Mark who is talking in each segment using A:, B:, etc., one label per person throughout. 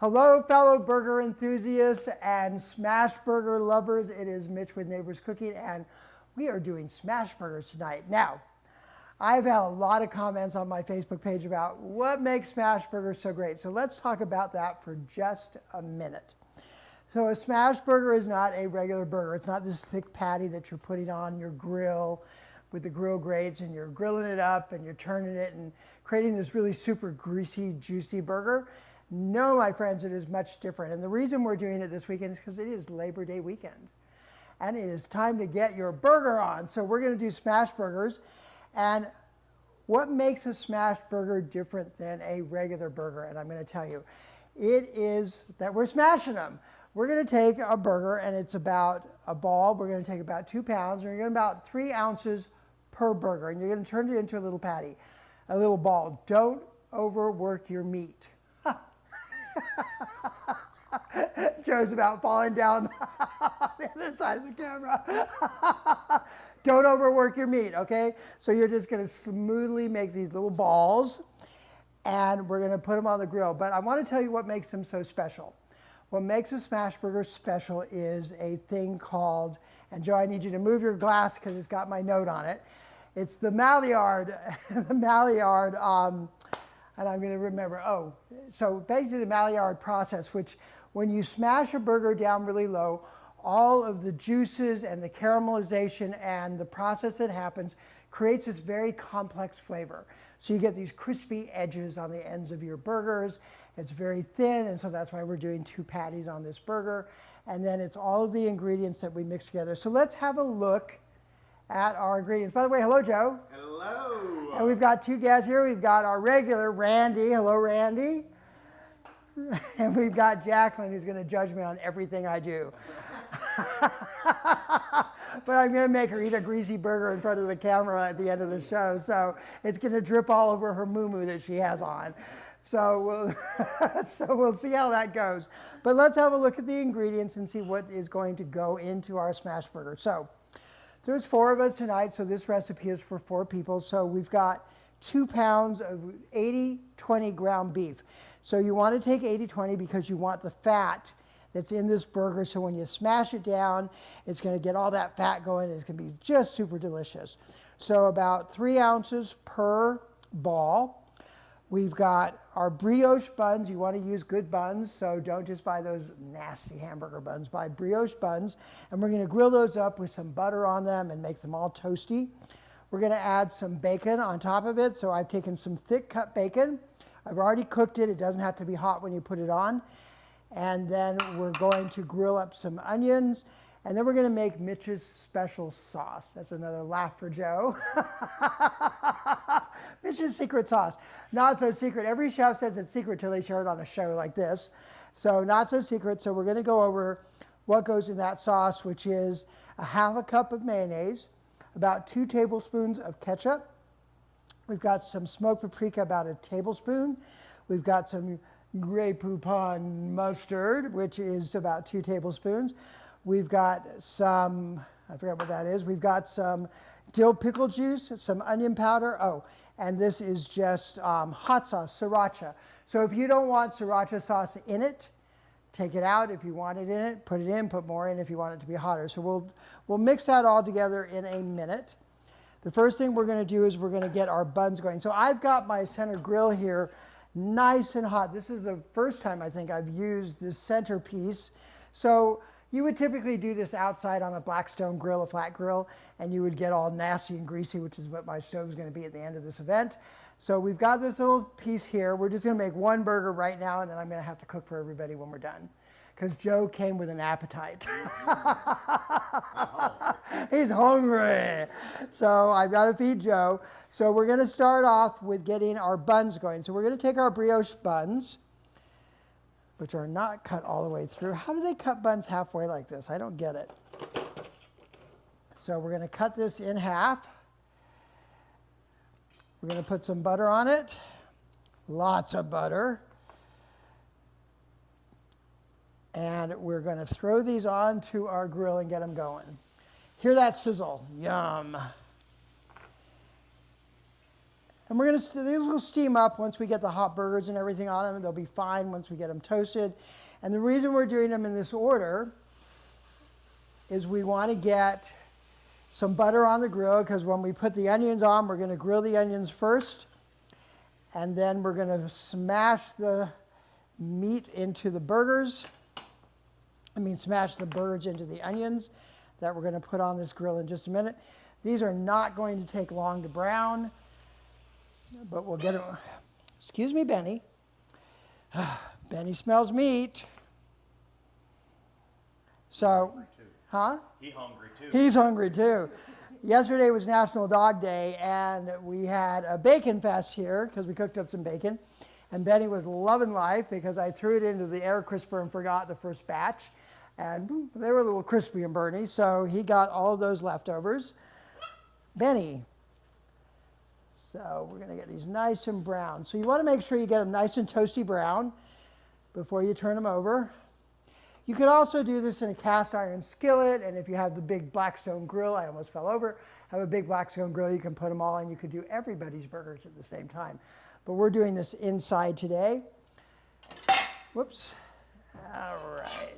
A: Hello, fellow burger enthusiasts and smash burger lovers. It is Mitch with Neighbors Cooking, and we are doing smash burgers tonight. Now, I've had a lot of comments on my Facebook page about what makes smash burgers so great. So let's talk about that for just a minute. So a smash burger is not a regular burger. It's not this thick patty that you're putting on your grill with the grill grates and you're grilling it up and you're turning it and creating this really super greasy, juicy burger. No, my friends, it is much different. And the reason we're doing it this weekend is because it is Labor Day weekend. And it is time to get your burger on. So we're going to do smash burgers. And what makes a smash burger different than a regular burger? And I'm going to tell you, it is that we're smashing them. We're going to take a burger, and it's about a ball. We're going to take about 2 pounds, and you're going to about 3 ounces per burger. And you're going to turn it into a little patty, a little ball. Don't overwork your meat. Joe's about falling down on the other side of the camera. Don't overwork your meat, okay? So you're just going to smoothly make these little balls, and we're going to put them on the grill. But I want to tell you what makes them so special. What makes a smash burger special is a thing called, and Joe, I need you to move your glass because it's got my note on it. It's the Maillard, and I'm going to remember, so basically the Maillard process, which when you smash a burger down really low, all of the juices and the caramelization and the process that happens creates this very complex flavor. So you get these crispy edges on the ends of your burgers. It's very thin, and so that's why we're doing 2 patties on this burger. And then it's all of the ingredients that we mix together. So let's have a look at our ingredients. By the way, hello, Joe.
B: Hello.
A: And we've got 2 guests here. We've got our regular Randy. Hello, Randy. And we've got Jacqueline, who's going to judge me on everything I do. But I'm going to make her eat a greasy burger in front of the camera at the end of the show. So it's going to drip all over her muumuu that she has on. So we'll see how that goes. But let's have a look at the ingredients and see what is going to go into our smash burger. So there's 4 of us tonight, so this recipe is for 4 people. So we've got 2 pounds of 80-20 ground beef. So you want to take 80-20 because you want the fat that's in this burger. So when you smash it down, it's going to get all that fat going. It's going to be just super delicious. So about 3 ounces per ball. We've got our brioche buns. You want to use good buns, so don't just buy those nasty hamburger buns. Buy brioche buns, and we're going to grill those up with some butter on them and make them all toasty. We're going to add some bacon on top of it, so I've taken some thick cut bacon. I've already cooked it. It doesn't have to be hot when you put it on. And then we're going to grill up some onions, and then we're going to make Mitch's special sauce. That's another laugh for Joe. Mitch's secret sauce. Not so secret. Every chef says it's secret till they share it on a show like this. So not so secret. So we're going to go over what goes in that sauce, which is a ½ cup of mayonnaise, about 2 tablespoons of ketchup. We've got some smoked paprika, about a tablespoon. We've got some Grey Poupon mustard, which is about 2 tablespoons. We've got some, I forgot what that is. We've got some dill pickle juice, some onion powder. Oh, and this is just hot sauce, sriracha. So if you don't want sriracha sauce in it, take it out. If you want it in it, put it in, put more in if you want it to be hotter. So we'll mix that all together in a minute. The first thing we're going to do is we're going to get our buns going. So I've got my center grill here nice and hot. This is the first time I think I've used this centerpiece. So you would typically do this outside on a Blackstone grill, a flat grill, and you would get all nasty and greasy, which is what my stove is going to be at the end of this event. So we've got this little piece here. We're just going to make 1 burger right now, and then I'm going to have to cook for everybody when we're done, because Joe came with an appetite. He's hungry. So I've got to feed Joe. So we're going to start off with getting our buns going. So we're going to take our brioche buns, which are not cut all the way through. How do they cut buns halfway like this? I don't get it. So we're going to cut this in half. We're going to put some butter on it. Lots of butter. And we're going to throw these onto our grill and get them going. Hear that sizzle? Yum. And we're going to, these will steam up once we get the hot burgers and everything on them. They'll be fine once we get them toasted. And the reason we're doing them in this order is we want to get some butter on the grill, because when we put the onions on, we're going to grill the onions first. And then we're going to smash the meat into the burgers. Smash the burgers into the onions that we're going to put on this grill in just a minute. These are not going to take long to brown, but we'll get them. Excuse me, Benny. Benny smells meat. So, huh?
B: He's hungry too.
A: He's hungry too. Yesterday was National Dog Day, and we had a bacon fest here because we cooked up some bacon. And Benny was loving life because I threw it into the air crisper and forgot the first batch. And they were a little crispy and burny, so he got all of those leftovers. Benny. So we're going to get these nice and brown. So you want to make sure you get them nice and toasty brown before you turn them over. You could also do this in a cast iron skillet, and if you have the big Blackstone grill, I almost fell over, have a big Blackstone grill, you can put them all in. You could do everybody's burgers at the same time. But we're doing this inside today. Whoops. All right.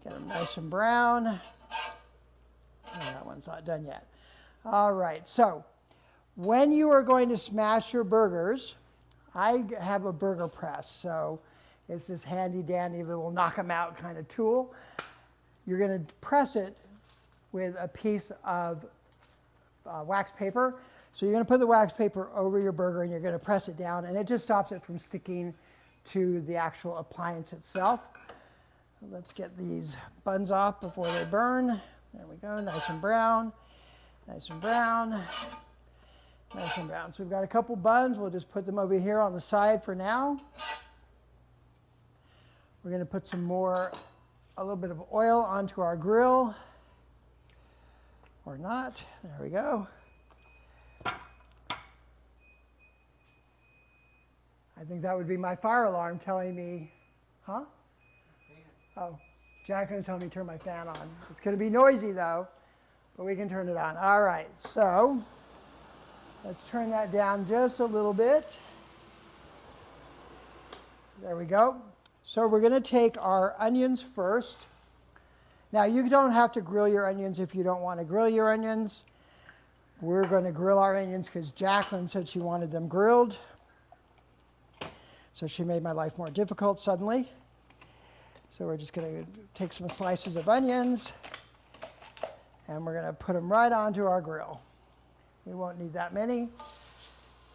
A: Get them nice and brown. Oh, that one's not done yet. All right, so when you are going to smash your burgers, I have a burger press, so it's this handy dandy little knock 'em out kind of tool. You're going to press it with a piece of wax paper. So you're going to put the wax paper over your burger and you're going to press it down, and it just stops it from sticking to the actual appliance itself. Let's get these buns off before they burn. There we go, nice and brown, nice and brown, nice and brown. So we've got a couple buns. We'll just put them over here on the side for now. We're going to put a little bit of oil onto our grill, or not. There we go. I think that would be my fire alarm telling me, huh? Oh, Jacqueline's telling me to turn my fan on. It's going to be noisy though, but we can turn it on. All right, so let's turn that down just a little bit. There we go. So we're going to take our onions first. Now you don't have to grill your onions if you don't want to grill your onions. We're going to grill our onions because Jacqueline said she wanted them grilled. So she made my life more difficult suddenly. So we're just going to take some slices of onions and we're going to put them right onto our grill. We won't need that many,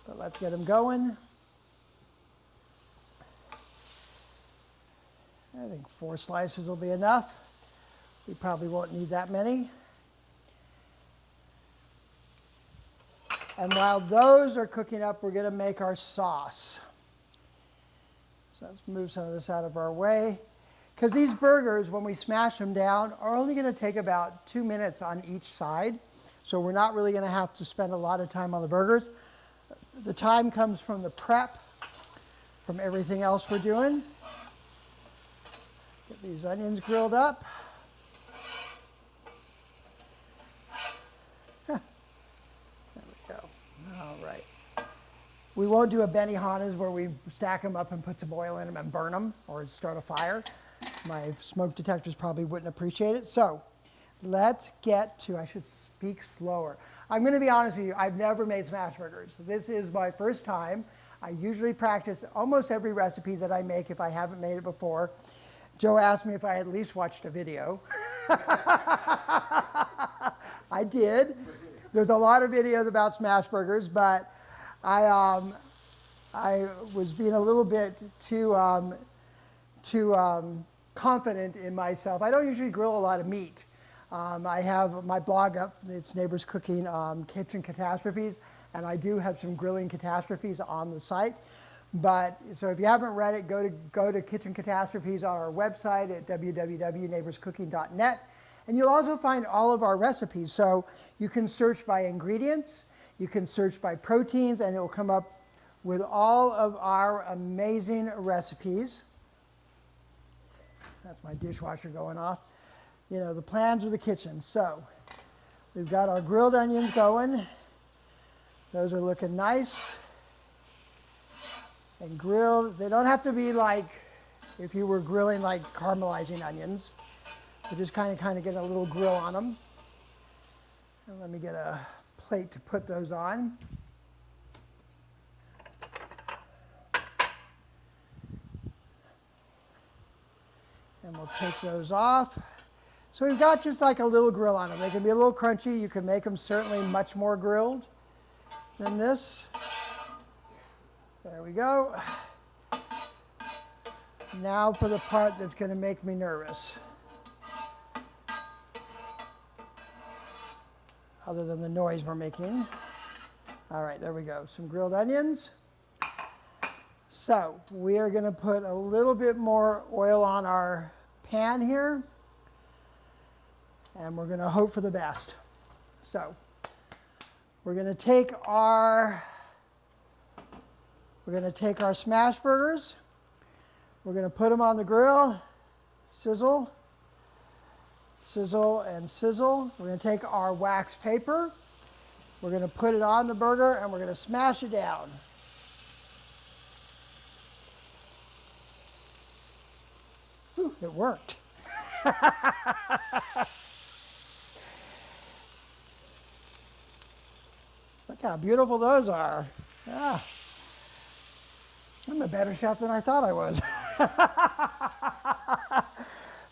A: but let's get them going. I think 4 slices will be enough. We probably won't need that many. And while those are cooking up, we're going to make our sauce. So let's move some of this out of our way. Because these burgers, when we smash them down, are only going to take about 2 minutes on each side. So we're not really going to have to spend a lot of time on the burgers. The time comes from the prep, from everything else we're doing. Get these onions grilled up. There we go. All right. We won't do a Benihana's where we stack them up and put some oil in them and burn them or start a fire. My smoke detectors probably wouldn't appreciate it. So let's get to, I should speak slower. I'm going to be honest with you, I've never made smash burgers. This is my first time. I usually practice almost every recipe that I make if I haven't made it before. Joe asked me if I had at least watched a video. I did. There's a lot of videos about smash burgers, but I was being a little bit too confident in myself. I don't usually grill a lot of meat. I have my blog up, it's Neighbors Cooking Kitchen Catastrophes, and I do have some grilling catastrophes on the site. But so if you haven't read it, go to Kitchen Catastrophes on our website at www.neighborscooking.net, and you'll also find all of our recipes. So you can search by ingredients, you can search by proteins, and it will come up with all of our amazing recipes. That's my dishwasher going off. You know, the plans of the kitchen. So we've got our grilled onions going. Those are looking nice and grilled. They don't have to be like if you were grilling like caramelizing onions. We're just kind of get a little grill on them. And let me get a plate to put those on. And we'll take those off. So we've got just like a little grill on them. They can be a little crunchy. You can make them certainly much more grilled than this. There we go. Now for the part that's going to make me nervous. Other than the noise we're making. All right, there we go. Some grilled onions. So we are going to put a little bit more oil on our pan here. And we're going to hope for the best. So we're going to take our smash burgers. We're going to put them on the grill. Sizzle, sizzle, and sizzle. We're going to take our wax paper. We're going to put it on the burger and we're going to smash it down. Whew, it worked. Look how beautiful those are. Ah, I'm a better chef than I thought I was.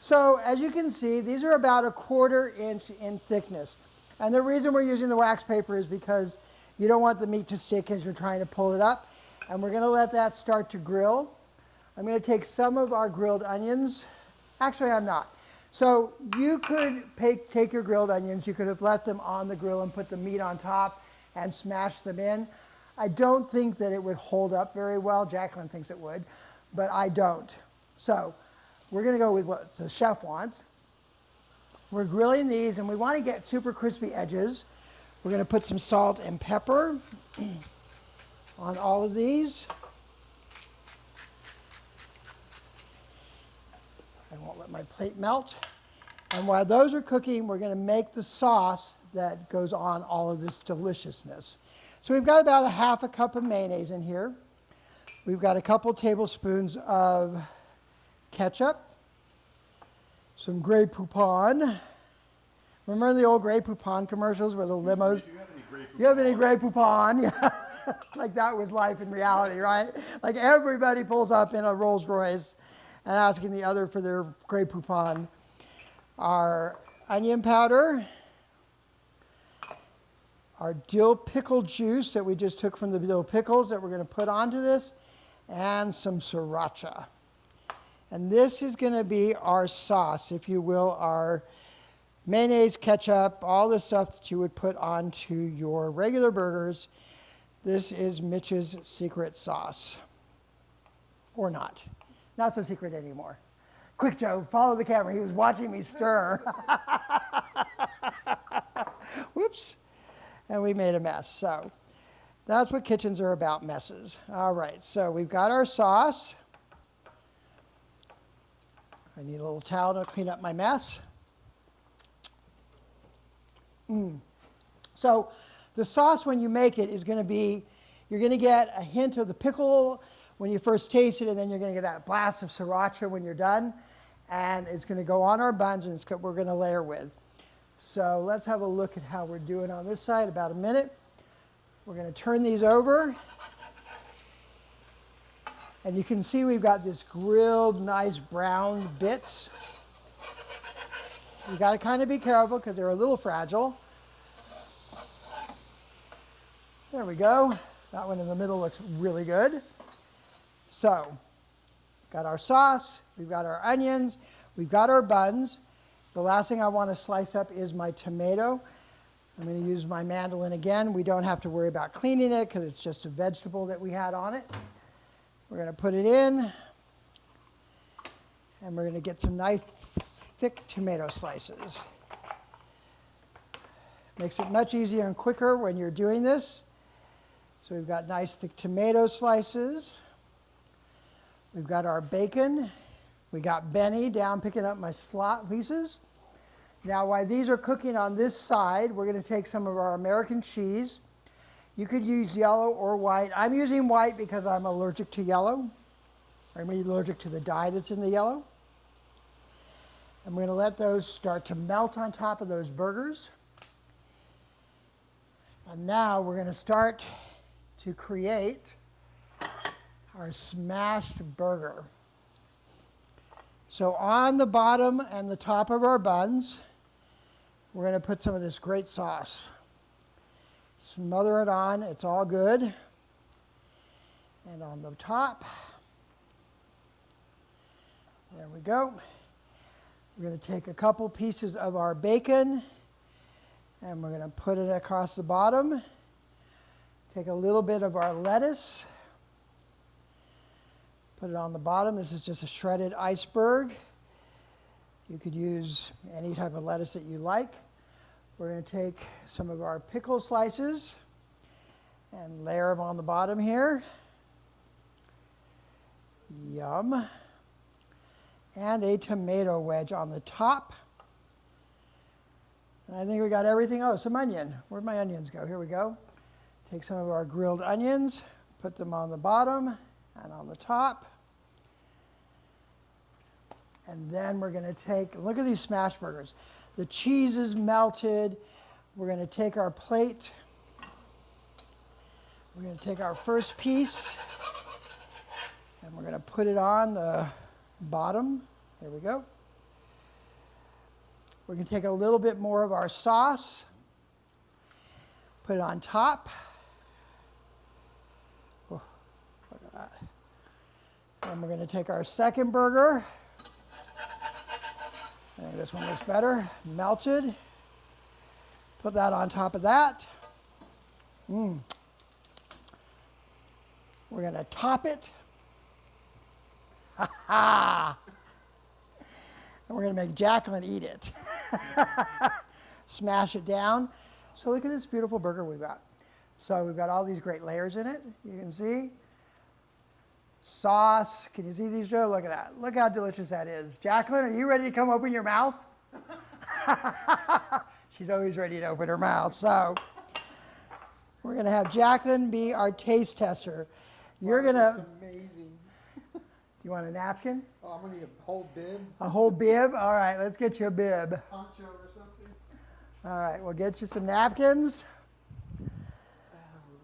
A: So as you can see, these are about 1/4 inch in thickness. And the reason we're using the wax paper is because you don't want the meat to stick as you're trying to pull it up. And we're going to let that start to grill. I'm going to take some of our grilled onions. Actually, I'm not. So you could take your grilled onions, you could have left them on the grill and put the meat on top and smash them in. I don't think that it would hold up very well. Jacqueline thinks it would, but I don't. So we're going to go with what the chef wants. We're grilling these and we want to get super crispy edges. We're going to put some salt and pepper on all of these. I won't let my plate melt. And while those are cooking, we're going to make the sauce that goes on all of this deliciousness. So we've got about 1/2 cup of mayonnaise in here. We've got a couple tablespoons of ketchup, some Grey Poupon. Remember the old Grey Poupon commercials where the limos? You have any Grey Poupon? Yeah. Like that was life in reality, right? Like everybody pulls up in a Rolls Royce and asking the other for their Grey Poupon. Our onion powder, our dill pickle juice that we just took from the dill pickles that we're going to put onto this, and some sriracha. And this is going to be our sauce, if you will, our mayonnaise, ketchup, all the stuff that you would put onto your regular burgers. This is Mitch's secret sauce. Or not. Not so secret anymore. Quick, Joe, follow the camera. He was watching me stir. Whoops. And we made a mess. So that's what kitchens are about, messes. All right, so we've got our sauce. I need a little towel to clean up my mess. So the sauce, when you make it, is going to be, you're going to get a hint of the pickle when you first taste it, and then you're going to get that blast of sriracha when you're done. And it's going to go on our buns, and we're going to layer with. So let's have a look at how we're doing on this side, about a minute. We're going to turn these over. And you can see we've got this grilled, nice brown bits. You got to kind of be careful because they're a little fragile. There we go. That one in the middle looks really good. So, got our sauce, we've got our onions, we've got our buns. The last thing I want to slice up is my tomato. I'm going to use my mandolin again. We don't have to worry about cleaning it because it's just a vegetable that we had on it. We're going to put it in, and we're going to get some nice thick tomato slices. Makes it much easier and quicker when you're doing this. So we've got nice thick tomato slices. We've got our bacon. We got Benny down picking up my slot pieces. Now while these are cooking on this side, we're going to take some of our American cheese. You could use yellow or white. I'm using white because I'm allergic to yellow. I'm allergic to the dye that's in the yellow. I'm going to let those start to melt on top of those burgers. And now we're going to start to create our smashed burger. So on the bottom and the top of our buns, we're going to put some of this great sauce. Smother it on, it's all good. And on the top, there we go. We're going to take a couple pieces of our bacon and we're going to put it across the bottom. Take a little bit of our lettuce, put it on the bottom. This is just a shredded iceberg. You could use any type of lettuce that you like. We're going to take some of our pickle slices and layer them on the bottom here. Yum. And a tomato wedge on the top. And I think we got everything. Oh, some onion. Where'd my onions go? Here we go. Take some of our grilled onions, put them on the bottom and on the top. And then we're going to take, look at these smash burgers. The cheese is melted. We're going to take our plate. We're going to take our first piece and we're going to put it on the bottom. There we go. We're going to take a little bit more of our sauce, put it on top. Oh, look at that. And we're going to take our second burger. I think this one looks better. Melted. Put that on top of that. We're going to top it. Ha ha! And we're going to make Jacqueline eat it. Smash it down. So look at this beautiful burger we've got. So we've got all these great layers in it. You can see. Sauce. Can you see these, Joe? Look at that. Look how delicious that is. Jacqueline, are you ready to come open your mouth? She's always ready to open her mouth. So we're going to have Jacqueline be our taste tester. You're going to...
B: Amazing.
A: Do you want a napkin?
B: Oh, I'm going to need a whole bib.
A: A whole bib? All right, let's get you a bib.
B: Poncho or something.
A: All right, we'll get you some napkins.
B: Oh,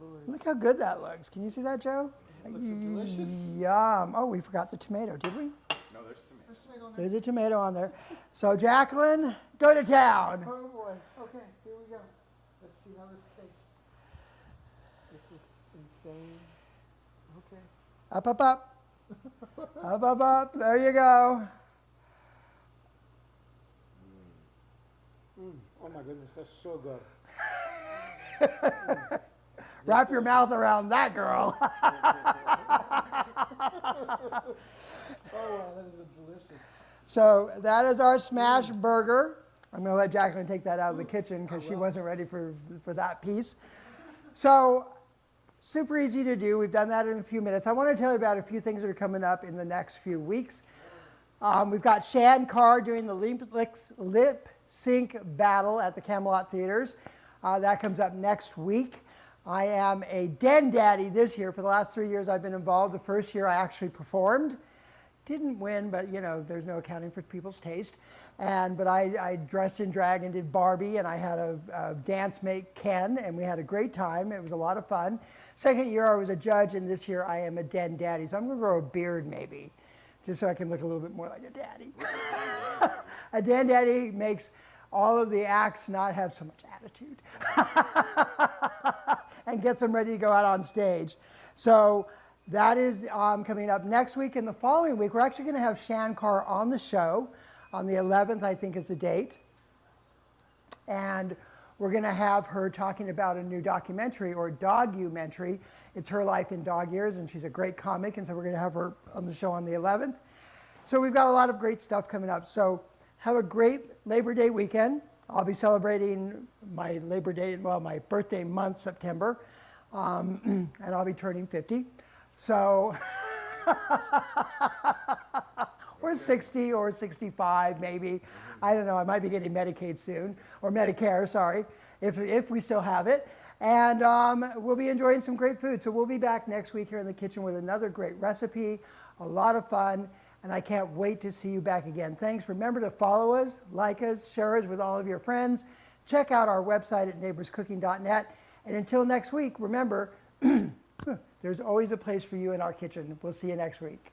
B: Lord.
A: Look how good that looks. Can you see that, Joe?
B: It looks delicious.
A: Yum. Oh, we forgot the tomato, did we?
C: No, there's tomato.
B: There's tomato on there.
A: There's a tomato on there. So, Jacqueline, go to town.
B: Oh, boy. Okay, here we go. Let's see how this tastes. This is insane. Okay.
A: Up, up, up. Up, up, up. There you go.
B: Oh, my goodness. That's so good.
A: Wrap your mouth around that, girl.
B: Oh, wow. That is delicious.
A: So that is our smash burger. I'm going to let Jacqueline take that out of the kitchen because she wasn't ready for that piece. So super easy to do. We've done that in a few minutes. I want to tell you about a few things that are coming up in the next few weeks. We've got Shan Carr doing the lip sync battle at the Camelot Theaters. That comes up next week. I am a den daddy this year. For the last 3 years I've been involved. The first year I actually performed. Didn't win, but you know, there's no accounting for people's taste. But I dressed in drag and did Barbie, and I had a dance mate, Ken, and we had a great time. It was a lot of fun. Second year I was a judge, and this year I am a den daddy. So I'm gonna grow a beard maybe, just so I can look a little bit more like a daddy. A den daddy makes all of the acts not have so much attitude and gets them ready to go out on stage. So that is coming up next week. And the following week, we're actually going to have Shan Carr on the show. On the 11th, I think, is the date. And we're going to have her talking about a new documentary, or dogumentary. It's her life in dog years, and she's a great comic. And so we're going to have her on the show on the 11th. So we've got a lot of great stuff coming up. So have a great Labor Day weekend. I'll be celebrating my Labor Day, well, my birthday month, September. And I'll be turning 50. So, or 60 or 65 maybe. I don't know, I might be getting Medicaid soon, or Medicare, sorry, if we still have it. And we'll be enjoying some great food. So we'll be back next week here in the kitchen with another great recipe, a lot of fun, and I can't wait to see you back again. Thanks. Remember to follow us, like us, share us with all of your friends. Check out our website at neighborscooking.net. And until next week, remember, there's always a place for you in our kitchen. We'll see you next week.